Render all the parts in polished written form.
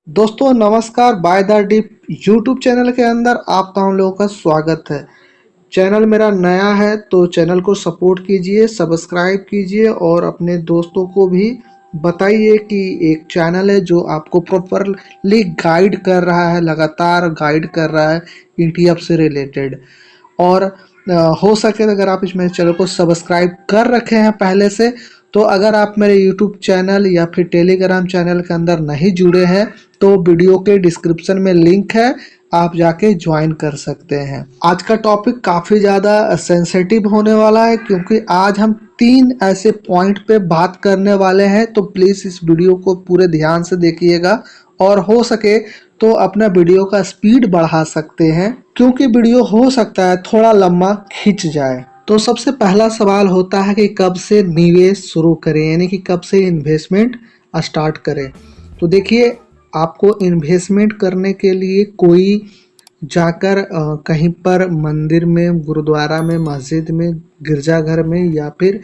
दोस्तों नमस्कार। By the dip YouTube channel के अंदर आप तमाम लोगों का स्वागत है। चैनल मेरा नया है तो चैनल को सपोर्ट कीजिए, सब्सक्राइब कीजिए और अपने दोस्तों को भी बताइए कि एक चैनल है जो आपको प्रॉपरली गाइड कर रहा है, लगातार गाइड कर रहा है ईटीएफ से रिलेटेड। और हो सके तो अगर आप इस मेरे चैनल को सब्सक्राइब कर रखे हैं पहले से, तो अगर आप मेरे यूट्यूब चैनल या फिर टेलीग्राम चैनल के अंदर नहीं जुड़े हैं तो वीडियो के डिस्क्रिप्शन में लिंक है, आप जाके ज्वाइन कर सकते हैं। आज का टॉपिक काफ़ी ज़्यादा सेंसिटिव होने वाला है क्योंकि आज हम 3 ऐसे पॉइंट पे बात करने वाले हैं, तो प्लीज़ इस वीडियो को पूरे ध्यान से देखिएगा और हो सके तो अपना वीडियो का स्पीड बढ़ा सकते हैं क्योंकि वीडियो हो सकता है थोड़ा लंबा खिंच जाए। तो सबसे पहला सवाल होता है कि कब से निवेश शुरू करें, यानी कि कब से इन्वेस्टमेंट स्टार्ट करें। तो देखिए, आपको इन्वेस्टमेंट करने के लिए कोई जाकर कहीं पर मंदिर में, गुरुद्वारा में, मस्जिद में, गिरजाघर में या फिर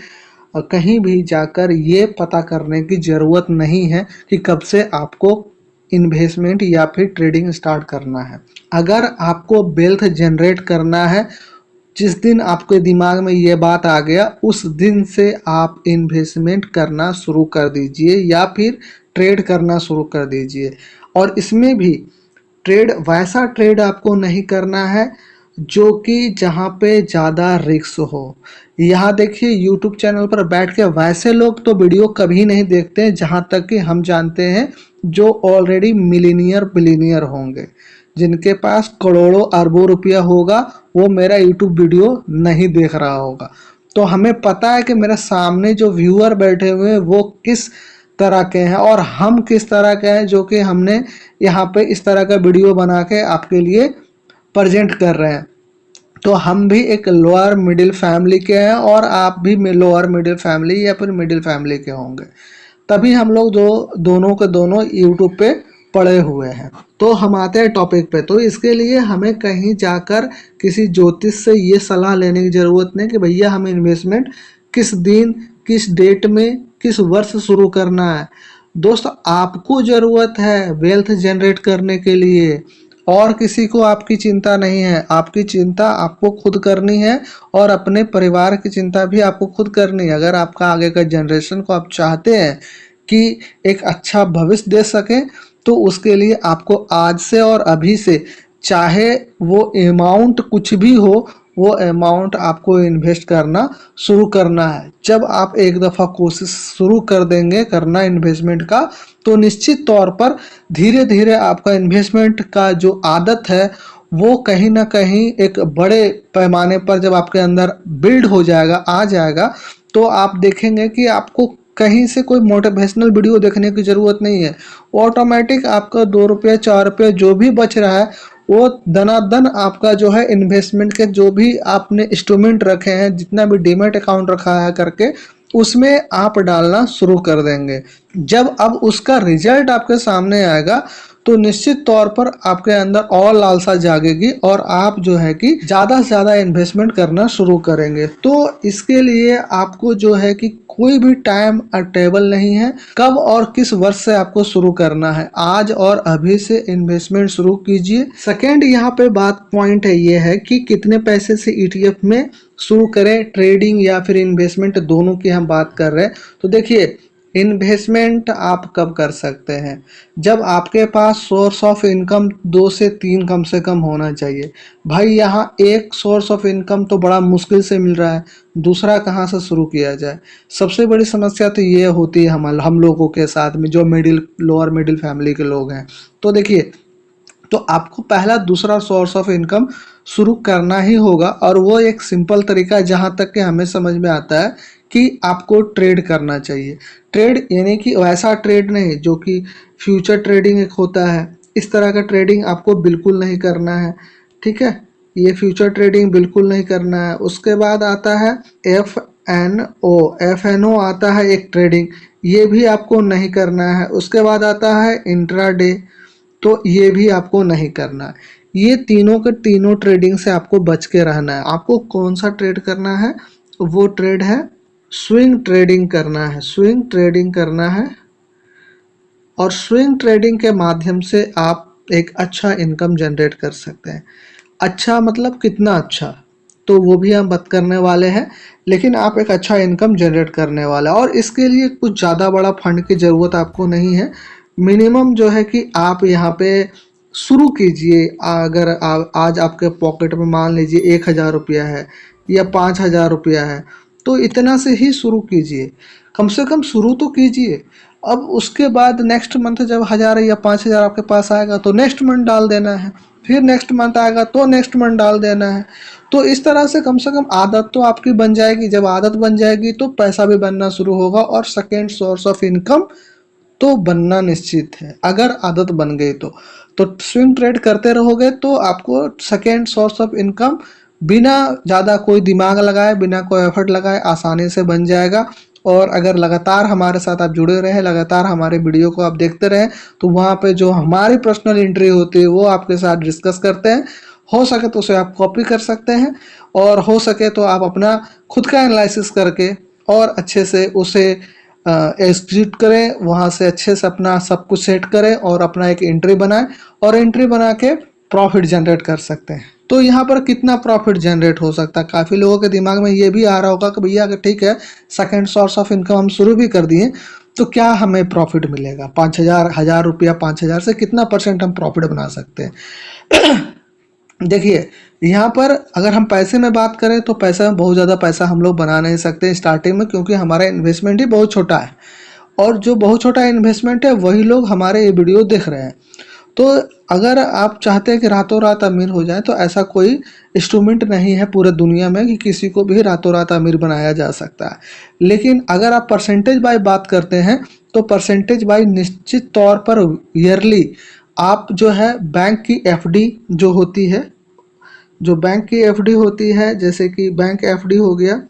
कहीं भी जाकर ये पता करने की ज़रूरत नहीं है कि कब से आपको इन्वेस्टमेंट या फिर ट्रेडिंग स्टार्ट करना है। अगर आपको वेल्थ जनरेट करना है, जिस दिन आपके दिमाग में ये बात आ गया उस दिन से आप इन्वेस्टमेंट करना शुरू कर दीजिए या फिर ट्रेड करना शुरू कर दीजिए। और इसमें भी ट्रेड, वैसा ट्रेड आपको नहीं करना है जो कि जहाँ पे ज़्यादा रिस्क हो। यहाँ देखिए, यूट्यूब चैनल पर बैठ के वैसे लोग तो वीडियो कभी नहीं देखते हैं जहाँ तक कि हम जानते हैं, जो ऑलरेडी मिलीनियर बिलीनियर होंगे, जिनके पास करोड़ों अरबों रुपया होगा, वो मेरा यूट्यूब वीडियो नहीं देख रहा होगा। तो हमें पता है कि मेरे सामने जो व्यूअर बैठे हुए हैं वो किस तरह के हैं और हम किस तरह के हैं, जो कि हमने यहाँ पे इस तरह का वीडियो बना के आपके लिए प्रेजेंट कर रहे हैं। तो हम भी एक लोअर मिडिल फैमिली के हैं और आप भी लोअर मिडिल फैमिली या फिर मिडिल फैमिली के होंगे, तभी हम लोग दोनों के दोनों यूट्यूब पे पड़े हुए हैं। तो हम आते हैं टॉपिक पे। तो इसके लिए हमें कहीं जाकर किसी ज्योतिष से ये सलाह लेने की ज़रूरत नहीं कि भैया हमें इन्वेस्टमेंट किस दिन, किस डेट में, किस वर्ष शुरू करना है। दोस्त, आपको ज़रूरत है वेल्थ जनरेट करने के लिए, और किसी को आपकी चिंता नहीं है। आपकी चिंता आपको खुद करनी है और अपने परिवार की चिंता भी आपको खुद करनी है। अगर आपका आगे का जनरेशन को आप चाहते हैं कि एक अच्छा भविष्य दे सकें, तो उसके लिए आपको आज से और अभी से, चाहे वो अमाउंट कुछ भी हो, वो अमाउंट आपको इन्वेस्ट करना शुरू करना है। जब आप एक दफ़ा कोशिश शुरू कर देंगे करना इन्वेस्टमेंट का, तो निश्चित तौर पर धीरे धीरे आपका इन्वेस्टमेंट का जो आदत है वो कहीं ना कहीं एक बड़े पैमाने पर जब आपके अंदर बिल्ड हो जाएगा, आ जाएगा, तो आप देखेंगे कि आपको कहीं से कोई मोटिवेशनल वीडियो देखने की ज़रूरत नहीं है। ऑटोमेटिक आपका 2 रुपये 4 रुपये जो भी बच रहा है, वो दनादन आपका जो है इन्वेस्टमेंट के जो भी आपने इंस्ट्रूमेंट रखे हैं, जितना भी डीमैट अकाउंट रखा है करके, उसमें आप डालना शुरू कर देंगे। जब अब उसका रिजल्ट आपके सामने आएगा तो निश्चित तौर पर आपके अंदर और लालसा जागेगी और आप जो है कि ज़्यादा से ज़्यादा इन्वेस्टमेंट करना शुरू करेंगे। तो इसके लिए आपको जो है कि कोई भी टाइम टेबल नहीं है कब और किस वर्ष से आपको शुरू करना है। आज और अभी से इन्वेस्टमेंट शुरू कीजिए। सेकेंड यहाँ पे बात पॉइंट है ये है कि कितने पैसे से ईटीएफ में शुरू करें, ट्रेडिंग या फिर इन्वेस्टमेंट, दोनों की हम बात कर रहे हैं। तो देखिए, इन्वेस्टमेंट आप कब कर सकते हैं, जब आपके पास सोर्स ऑफ इनकम 2 से 3 कम से कम होना चाहिए। भाई यहाँ एक सोर्स ऑफ इनकम तो बड़ा मुश्किल से मिल रहा है, दूसरा कहाँ से शुरू किया जाए। सबसे बड़ी समस्या तो ये होती है हम लोगों के साथ में, जो लोअर मिडिल फैमिली के लोग हैं। तो देखिए, तो आपको पहला दूसरा सोर्स ऑफ इनकम शुरू करना ही होगा और वो एक सिंपल तरीका है जहाँ तक कि हमें समझ में आता है कि आपको ट्रेड करना चाहिए। ट्रेड यानी कि वैसा ट्रेड नहीं जो कि फ्यूचर ट्रेडिंग एक होता है, इस तरह का ट्रेडिंग आपको बिल्कुल नहीं करना है। ठीक है, ये फ्यूचर ट्रेडिंग बिल्कुल नहीं करना है। उसके बाद आता है एफ एन ओ आता है एक ट्रेडिंग, ये भी आपको नहीं करना है। उसके बाद आता है इंट्राडे, तो ये भी आपको नहीं करना है। ये तीनों के तीनों ट्रेडिंग से आपको बच के रहना है। आपको कौन सा ट्रेड करना है, वो ट्रेड है स्विंग ट्रेडिंग करना है। स्विंग ट्रेडिंग करना है और स्विंग ट्रेडिंग के माध्यम से आप एक अच्छा इनकम जनरेट कर सकते हैं। अच्छा मतलब कितना अच्छा, तो वो भी हम बात करने वाले हैं। लेकिन आप एक अच्छा इनकम जनरेट करने वाला है, और इसके लिए कुछ ज़्यादा बड़ा फंड की ज़रूरत आपको नहीं है। मिनिमम जो है कि आप यहाँ पे शुरू कीजिए। अगर आज आपके पॉकेट में मान लीजिए 1,000 रुपया है या 5,000 रुपया है, तो इतना से ही शुरू कीजिए। कम से कम शुरू तो कीजिए। अब उसके बाद नेक्स्ट मंथ जब 1,000 या 5,000 आपके पास आएगा तो नेक्स्ट मंथ डाल देना है, फिर नेक्स्ट मंथ आएगा तो नेक्स्ट मंथ डाल देना है। तो इस तरह से कम आदत तो आपकी बन जाएगी। जब आदत बन जाएगी तो पैसा भी बनना शुरू होगा, और सेकेंड सोर्स ऑफ इनकम तो बनना निश्चित है अगर आदत बन गई तो स्विंग ट्रेड करते रहोगे तो आपको सेकेंड सोर्स ऑफ इनकम बिना ज़्यादा कोई दिमाग लगाए, बिना कोई एफर्ट लगाए आसानी से बन जाएगा। और अगर लगातार हमारे साथ आप जुड़े रहें, लगातार हमारे वीडियो को आप देखते रहें, तो वहाँ पे जो हमारी पर्सनल एंट्री होती है वो आपके साथ डिस्कस करते हैं। हो सके तो उसे आप कॉपी कर सकते हैं, और हो सके तो आप अपना खुद का एनालिसिस करके और अच्छे से उसे एग्जीक्यूट करें, वहाँ से अच्छे से अपना सब कुछ सेट करें और अपना एक एंट्री बनाएं, और एंट्री बना के प्रॉफिट जनरेट कर सकते हैं। तो यहाँ पर कितना प्रॉफिट जनरेट हो सकता है, काफ़ी लोगों के दिमाग में ये भी आ रहा होगा कि भैया अगर ठीक है सेकंड सोर्स ऑफ इनकम हम शुरू भी कर दिए तो क्या हमें प्रॉफिट मिलेगा, 5,000 1,000 रुपया 5,000 से कितना परसेंट हम प्रॉफिट बना सकते हैं। देखिए, यहाँ पर अगर हम पैसे में बात करें तो पैसा में बहुत ज़्यादा पैसा हम लोग बना नहीं सकते स्टार्टिंग में, क्योंकि हमारा इन्वेस्टमेंट ही बहुत छोटा है। और जो बहुत छोटा इन्वेस्टमेंट है वही लोग हमारे ये वीडियो देख रहे हैं। तो अगर आप चाहते हैं कि रातों रात अमीर हो जाए, तो ऐसा कोई इंस्ट्रूमेंट नहीं है पूरे दुनिया में कि किसी को भी रातों रात अमीर बनाया जा सकता है। लेकिन अगर आप परसेंटेज बाय बात करते हैं तो परसेंटेज बाय निश्चित तौर पर ईयरली आप जो है बैंक की एफडी जो होती है, जो बैंक की एफडी होती है, जैसे कि बैंक एफडी हो गया,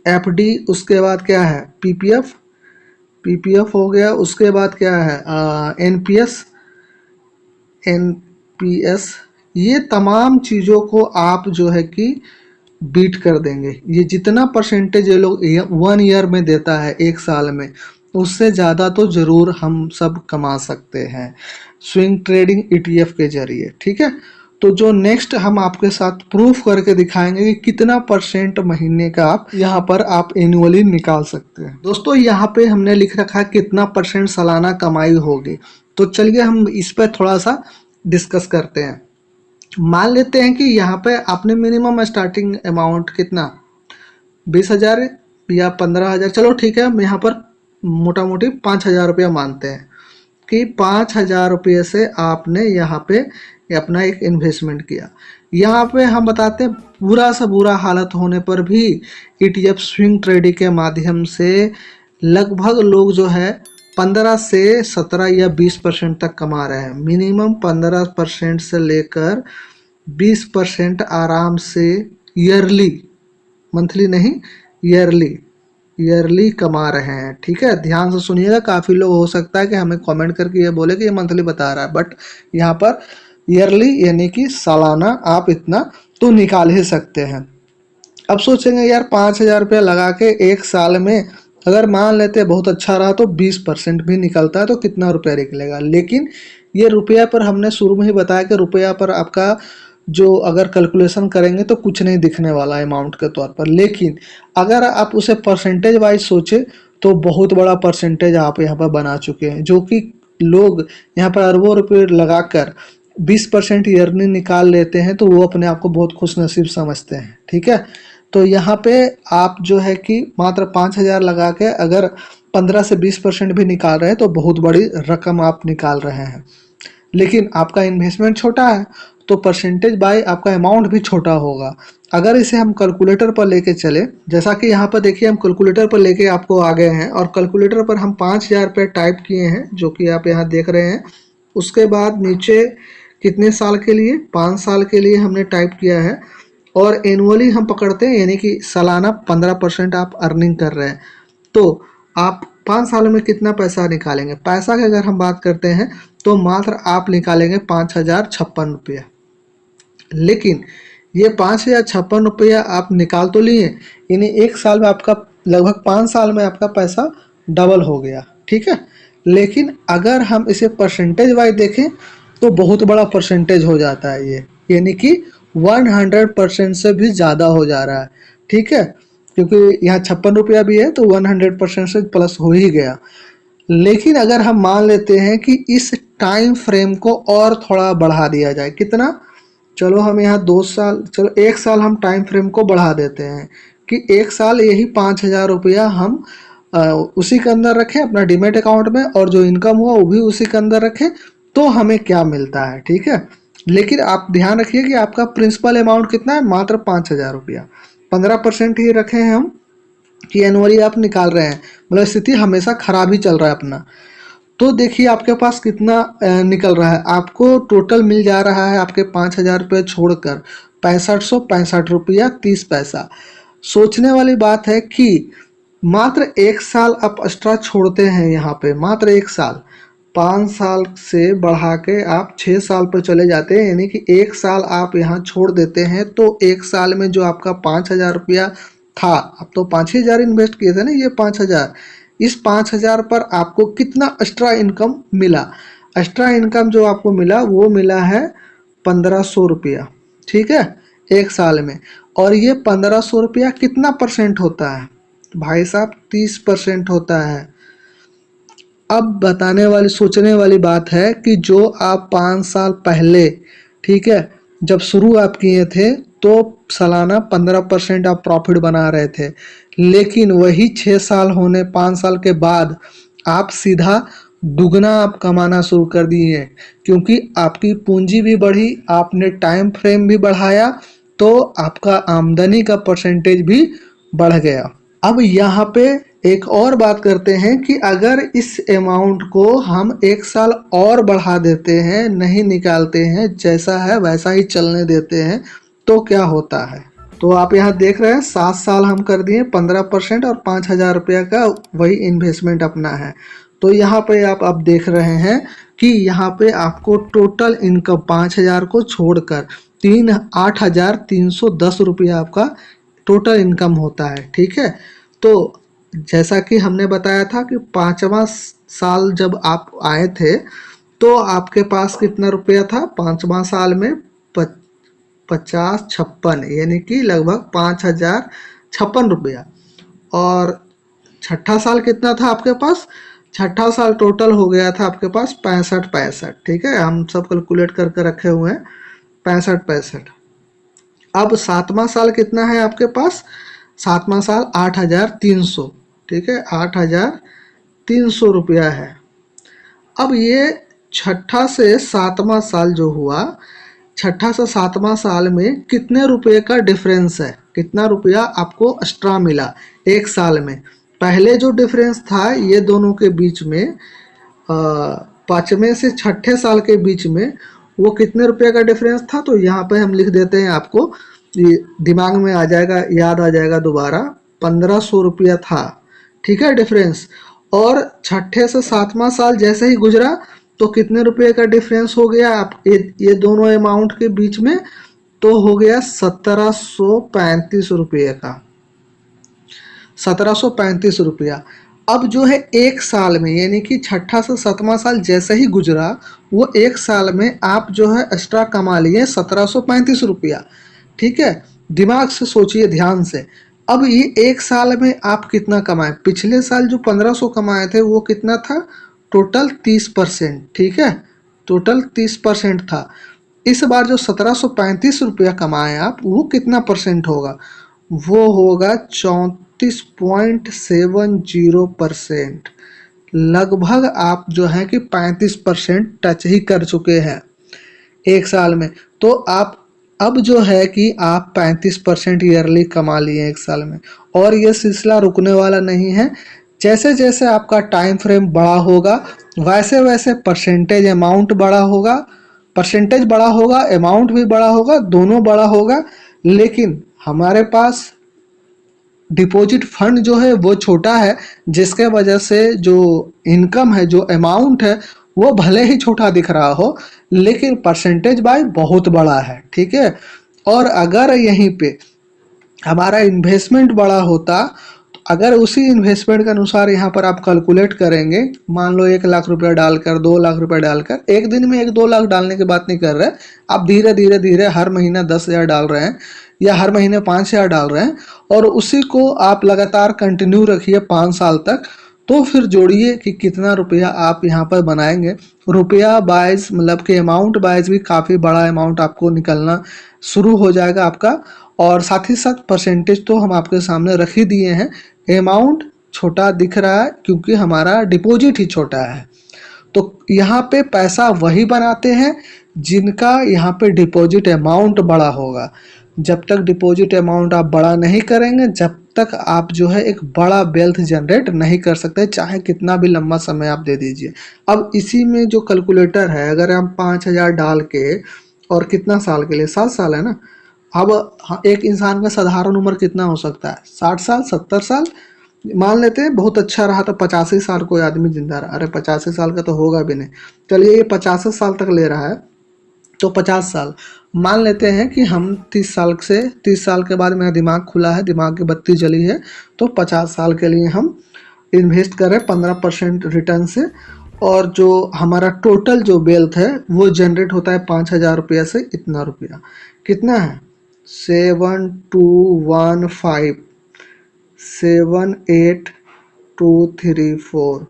एफडी, उसके बाद क्या है पीपीएफ, पीपीएफ हो गया, उसके बाद क्या है एनपीएस, एनपीएस, ये तमाम चीज़ों को आप जो है कि बीट कर देंगे। ये जितना परसेंटेज ये लोग 1 ईयर में देता है, 1 साल में, उससे ज़्यादा तो ज़रूर हम सब कमा सकते हैं स्विंग ट्रेडिंग ईटीएफ के जरिए। ठीक है, तो जो नेक्स्ट हम आपके साथ प्रूफ करके दिखाएंगे कि कितना परसेंट महीने का आप यहाँ पर आप एनुअली निकाल सकते हैं। दोस्तों यहाँ पे हमने लिख रखा है कितना परसेंट सालाना कमाई होगी, तो चलिए हम इस पर थोड़ा सा डिस्कस करते हैं। मान लेते हैं कि यहाँ पे आपने मिनिमम स्टार्टिंग अमाउंट कितना 20,000 या 15,000, चलो ठीक है, हम यहाँ पर मोटा मोटी 5,000 रुपया मानते हैं कि 5,000 रुपये से आपने यहाँ पे अपना एक इन्वेस्टमेंट किया। यहाँ पे हम बताते हैं बुरा से बुरा हालत होने पर भी ईटीएफ स्विंग ट्रेडिंग के माध्यम से लगभग लोग जो है 15 से 17 या 20% तक कमा रहे हैं। मिनिमम 15% से लेकर 20% आराम से ईयरली, मंथली नहीं, ईयरली, ईयरली कमा रहे हैं। ठीक है, ध्यान से सुनिएगा, काफ़ी लोग हो सकता है कि हमें कमेंट करके ये बोले कि ये मंथली बता रहा है, बट यहाँ पर ईयरली यानी कि सालाना आप इतना तो निकाल ही सकते हैं। अब सोचेंगे यार 5,000 रुपया लगा के 1 साल में अगर मान लेते बहुत अच्छा रहा तो 20% भी निकलता है तो कितना रुपया निकलेगा। लेकिन ये रुपया पर हमने शुरू में ही बताया कि रुपया पर आपका जो अगर कैलकुलेशन करेंगे तो कुछ नहीं दिखने वाला अमाउंट के तौर पर। लेकिन अगर आप उसे परसेंटेज वाइज सोचे तो बहुत बड़ा परसेंटेज आप यहाँ पर बना चुके हैं, जो कि लोग यहाँ पर अरबों रुपये लगाकर 20% ईयरली निकाल लेते हैं तो वो अपने आप को बहुत खुश नसीब समझते हैं। ठीक है, तो यहाँ पे आप जो है कि मात्र 5,000 लगा के अगर 15 से 20% भी निकाल रहे हैं तो बहुत बड़ी रकम आप निकाल रहे हैं। लेकिन आपका इन्वेस्टमेंट छोटा है तो परसेंटेज बाय आपका अमाउंट भी छोटा होगा। अगर इसे हम कैलकुलेटर पर लेके चले, जैसा कि यहाँ पर देखिए हम कैलकुलेटर पर लेके आपको आ गए हैं और कैलकुलेटर पर हम 5,000 रुपये टाइप किए हैं, जो कि आप यहाँ देख रहे हैं। उसके बाद नीचे कितने साल के लिए, 5 साल के लिए हमने टाइप किया है, और एनुअली हम पकड़ते हैं यानी कि सालाना 15% आप अर्निंग कर रहे हैं। तो आप 5 साल में कितना पैसा निकालेंगे। पैसा की अगर हम बात करते हैं तो मात्र आप निकालेंगे 5,056 रुपया। लेकिन ये 5,056 रुपया आप निकाल तो लिए, यानी 1 साल में आपका लगभग 5 साल में आपका पैसा डबल हो गया। ठीक है। लेकिन अगर हम इसे परसेंटेज वाइज देखें तो बहुत बड़ा परसेंटेज हो जाता है ये, यानी कि 100% से भी ज़्यादा हो जा रहा है, ठीक है। क्योंकि यहाँ 56 रुपया भी है तो 100% से प्लस हो ही गया। लेकिन अगर हम मान लेते हैं कि इस टाइम फ्रेम को और थोड़ा बढ़ा दिया जाए, कितना, चलो हम यहाँ 2 साल, चलो 1 साल हम टाइम फ्रेम को बढ़ा देते हैं कि 1 साल यही 5,000 रुपया हम उसी के अंदर रखें अपना डीमेट अकाउंट में, और जो इनकम हुआ वो भी उसी के अंदर रखें, तो हमें क्या मिलता है, ठीक है। लेकिन आप ध्यान रखिए कि आपका प्रिंसिपल अमाउंट कितना है, मात्र 5,000 रुपया। 15% ही रखे हैं हम कि एनुअली आप निकाल रहे हैं, मतलब स्थिति हमेशा खराब ही चल रहा है अपना। तो देखिए आपके पास कितना निकल रहा है, आपको टोटल मिल जा रहा है आपके 5,000 रुपये छोड़कर 6560 रुपया 30 पैसा। सोचने वाली बात है कि मात्र 1 साल आप एक्स्ट्रा छोड़ते हैं यहाँ पे, मात्र 1 साल। 5 साल से बढ़ा के आप 6 साल पर चले जाते हैं, यानी कि 1 साल आप यहाँ छोड़ देते हैं, तो 1 साल में जो आपका 5,000 रुपया था, आप तो 5,000 इन्वेस्ट किए थे ना, ये 5,000, इस 5,000 पर आपको कितना एक्स्ट्रा इनकम मिला। एक्स्ट्रा इनकम जो आपको मिला वो मिला है 1,500 रुपया, ठीक है, 1 साल में। और ये 1,500 रुपया कितना परसेंट होता है भाई साहब, 30% होता है। अब बताने वाली सोचने वाली बात है कि जो आप 5 साल पहले, ठीक है, जब शुरू आप किए थे तो सालाना 15% आप प्रॉफिट बना रहे थे, लेकिन वही 6 साल होने 5 साल के बाद आप सीधा दुगना आप कमाना शुरू कर दिए हैं, क्योंकि आपकी पूंजी भी बढ़ी, आपने टाइम फ्रेम भी बढ़ाया, तो आपका आमदनी का परसेंटेज भी बढ़ गया। अब यहाँ पे एक और बात करते हैं कि अगर इस अमाउंट को हम 1 साल और बढ़ा देते हैं, नहीं निकालते हैं, जैसा है वैसा ही चलने देते हैं, तो क्या होता है। तो आप यहाँ देख रहे हैं 7 साल हम कर दिए 15% और 5,000 रुपया का वही इन्वेस्टमेंट अपना है। तो यहाँ पे आप अब देख रहे हैं कि यहाँ पे आपको टोटल इनकम 5,000 को छोड़कर 8,310 रुपया आपका टोटल इनकम होता है, ठीक है। तो जैसा कि हमने बताया था कि 5वां साल जब आप आए थे तो आपके पास कितना रुपया था 5वां साल में, 50 56, यानी कि लगभग 5,056 रुपया। और छठा साल कितना था आपके पास, छठा साल टोटल हो गया था आपके पास 65 65, ठीक है, हम सब कैलकुलेट करके रखे हुए हैं 65 65। अब 7वां साल कितना है आपके पास, 7वां साल 8,300, ठीक है, 8,300 रुपया है। अब ये छठा से 7वां साल जो हुआ, छठा से 7वां साल में कितने रुपए का डिफरेंस है, कितना रुपया आपको एक्स्ट्रा मिला 1 साल में। पहले जो डिफरेंस था ये दोनों के बीच में, 5वें से छठे साल के बीच में, वो कितने रुपए का डिफरेंस था, तो यहाँ पे हम लिख देते हैं, आपको ये दिमाग में आ जाएगा, याद आ जाएगा दोबारा, 1,500 रुपया था, ठीक है, डिफरेंस। और छठे से 7वां साल जैसे ही गुजरा तो कितने रुपए का डिफरेंस हो गया आप ये दोनों अमाउंट के बीच में, तो हो गया 1,735 रुपये का, 1,735 रुपया। अब जो है 1 साल में, यानी कि छठा से 7वां साल जैसे ही गुजरा, वो 1 साल में आप जो है एक्स्ट्रा कमा लिए 1,735 रुपया, ठीक है। दिमाग से सोचिए, ध्यान से। अब ये 1 साल में आप कितना कमाए, पिछले साल जो 1,500 कमाए थे वो कितना था, टोटल 30%, ठीक है, टोटल 30% था। इस बार जो 1,735 रुपया कमाए आप, वो कितना परसेंट होगा, वो होगा 34.70%। लगभग आप जो है कि 35% टच ही कर चुके हैं 1 साल में। तो आप अब जो है कि आप 35% ईयरली कमा लिए 1 साल में, और ये सिलसिला रुकने वाला नहीं है। जैसे जैसे आपका टाइम फ्रेम बड़ा होगा वैसे वैसे परसेंटेज अमाउंट बड़ा होगा, परसेंटेज बड़ा होगा, अमाउंट भी बड़ा होगा, दोनों बड़ा होगा। लेकिन हमारे पास डिपॉजिट फंड जो है वो छोटा है, जिसके वजह से जो इनकम है, जो अमाउंट है, वो भले ही छोटा दिख रहा हो, लेकिन परसेंटेज बाय बहुत बड़ा है, ठीक है। और अगर यहीं पे हमारा इन्वेस्टमेंट बड़ा होता अगर उसी इन्वेस्टमेंट के अनुसार यहाँ पर आप कैलकुलेट करेंगे, मान लो 1 लाख रुपया डालकर, 2 लाख रुपया डालकर, एक दिन में 1-2 लाख डालने की बात नहीं कर रहे, आप धीरे धीरे धीरे हर महीना 10,000 डाल रहे हैं या हर महीने 5,000 डाल रहे हैं और उसी को आप लगातार कंटिन्यू रखिए 5 साल तक, तो फिर जोड़िए कि कितना रुपया आप यहाँ पर बनाएंगे। रुपया वाइज मतलब कि अमाउंट वाइज भी काफ़ी बड़ा अमाउंट आपको निकलना शुरू हो जाएगा आपका। और साथ ही साथ परसेंटेज तो हम आपके सामने रख ही दिए हैं। अमाउंट छोटा दिख रहा है क्योंकि हमारा डिपॉजिट ही छोटा है। तो यहाँ पे पैसा वही बनाते हैं जिनका यहाँ पे डिपॉजिट अमाउंट बड़ा होगा। जब तक डिपॉजिट अमाउंट आप बड़ा नहीं करेंगे, जब तक आप जो है एक बड़ा वेल्थ जनरेट नहीं कर सकते, चाहे कितना भी लंबा समय आप दे दीजिए। अब इसी में जो कैलकुलेटर है, अगर हम 5,000 डाल के और कितना साल के लिए, 7 साल है ना। अब एक इंसान का साधारण उम्र कितना हो सकता है, 60 साल, 70 साल मान लेते हैं। बहुत अच्छा रहा तो 85 साल कोई आदमी जिंदा रहा, अरे 85 साल का तो होगा भी नहीं, चलिए ये 85 साल तक ले रहा है तो 50 साल मान लेते हैं कि हम 30 साल के बाद मेरा दिमाग खुला है, दिमाग की बत्ती जली है, तो 50 साल के लिए हम इन्वेस्ट करें 15% रिटर्न से। और जो हमारा टोटल जो वेल्थ है वो जनरेट होता है 5,000 रुपया से। इतना रुपया कितना है, 7215 78234,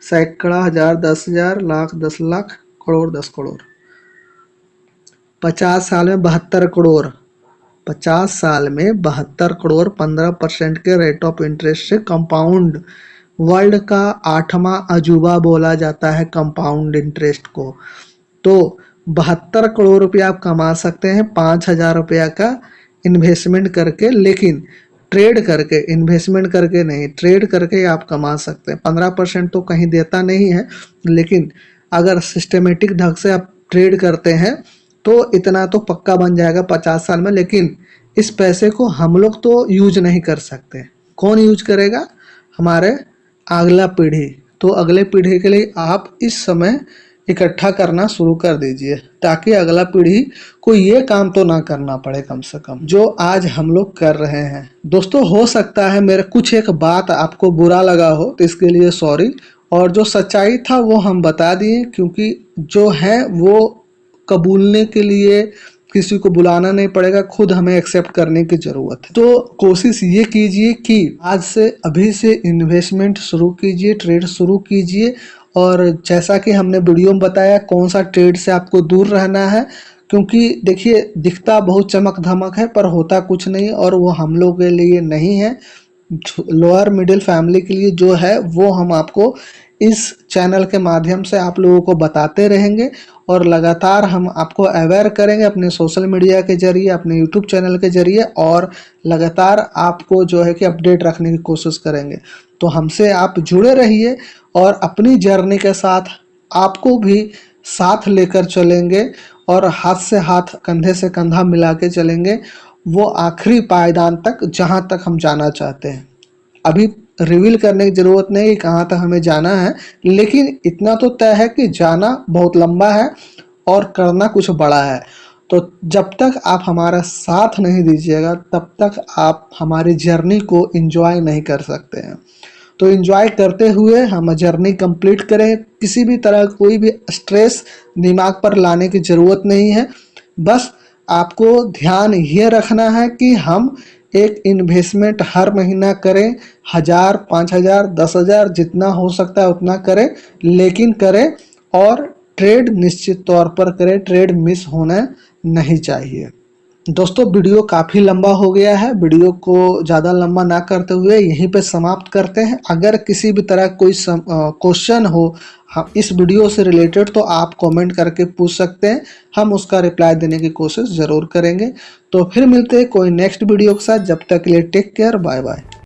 सैकड़ा, हजार, 10,000, लाख, 10 लाख, करोड़, 10 करोड़। 50 साल में 72 करोड़, 50 साल में 72 करोड़ 15% के रेट ऑफ इंटरेस्ट से कंपाउंड। वर्ल्ड का 8वां अजूबा बोला जाता है कंपाउंड इंटरेस्ट को। तो 72 करोड़ रुपया आप कमा सकते हैं 5,000 रुपया का इन्वेस्टमेंट करके, लेकिन ट्रेड करके, इन्वेस्टमेंट करके नहीं, ट्रेड करके आप कमा सकते हैं। 15% तो कहीं देता नहीं है, लेकिन अगर सिस्टमेटिक ढंग से आप ट्रेड करते हैं तो इतना तो पक्का बन जाएगा 50 साल में। लेकिन इस पैसे को हम लोग तो यूज नहीं कर सकते, कौन यूज करेगा, हमारे अगला पीढ़ी। तो अगले पीढ़ी के लिए आप इस समय इकट्ठा करना शुरू कर दीजिए, ताकि अगला पीढ़ी को ये काम तो ना करना पड़े कम से कम, जो आज हम लोग कर रहे हैं। दोस्तों, हो सकता है मेरे कुछ एक बात आपको बुरा लगा हो, तो इसके लिए सॉरी। और जो सच्चाई था वो हम बता दिए, क्योंकि जो है वो कबूलने के लिए किसी को बुलाना नहीं पड़ेगा, खुद हमें एक्सेप्ट करने की ज़रूरत है। तो कोशिश ये कीजिए कि आज से, अभी से इन्वेस्टमेंट शुरू कीजिए, ट्रेड शुरू कीजिए। और जैसा कि हमने वीडियो में बताया, कौन सा ट्रेड से आपको दूर रहना है, क्योंकि देखिए दिखता बहुत चमक धमक है पर होता कुछ नहीं, और वो हम लोग के लिए नहीं है। लोअर मिडिल फैमिली के लिए जो है वो हम आपको इस चैनल के माध्यम से आप लोगों को बताते रहेंगे, और लगातार हम आपको अवेयर करेंगे अपने सोशल मीडिया के जरिए, अपने यूट्यूब चैनल के जरिए, और लगातार आपको जो है कि अपडेट रखने की कोशिश करेंगे। तो हमसे आप जुड़े रहिए और अपनी जर्नी के साथ आपको भी साथ लेकर चलेंगे, और हाथ से हाथ, कंधे से कंधा मिला के चलेंगे वो आखिरी पायदान तक, जहाँ तक हम जाना चाहते हैं। अभी रिवील करने की ज़रूरत नहीं कि कहाँ तक हमें जाना है, लेकिन इतना तो तय है कि जाना बहुत लंबा है और करना कुछ बड़ा है। तो जब तक आप हमारा साथ नहीं दीजिएगा, तब तक आप हमारी जर्नी को एंजॉय नहीं कर सकते हैं। तो एंजॉय करते हुए हम जर्नी कंप्लीट करें। किसी भी तरह कोई भी स्ट्रेस दिमाग पर लाने की ज़रूरत नहीं है। बस आपको ध्यान ये रखना है कि हम एक इन्वेस्टमेंट हर महीना करें, 1,000, 5,000, 10,000, जितना हो सकता है उतना करें, लेकिन करें, और ट्रेड निश्चित तौर पर करें, ट्रेड मिस होना नहीं चाहिए। दोस्तों, वीडियो काफ़ी लंबा हो गया है, वीडियो को ज़्यादा लंबा ना करते हुए यहीं पे समाप्त करते हैं। अगर किसी भी तरह कोई क्वेश्चन हो इस वीडियो से रिलेटेड, तो आप कमेंट करके पूछ सकते हैं, हम उसका रिप्लाई देने की कोशिश ज़रूर करेंगे। तो फिर मिलते हैं कोई नेक्स्ट वीडियो के साथ, जब तक के लिए टेक केयर, बाय बाय।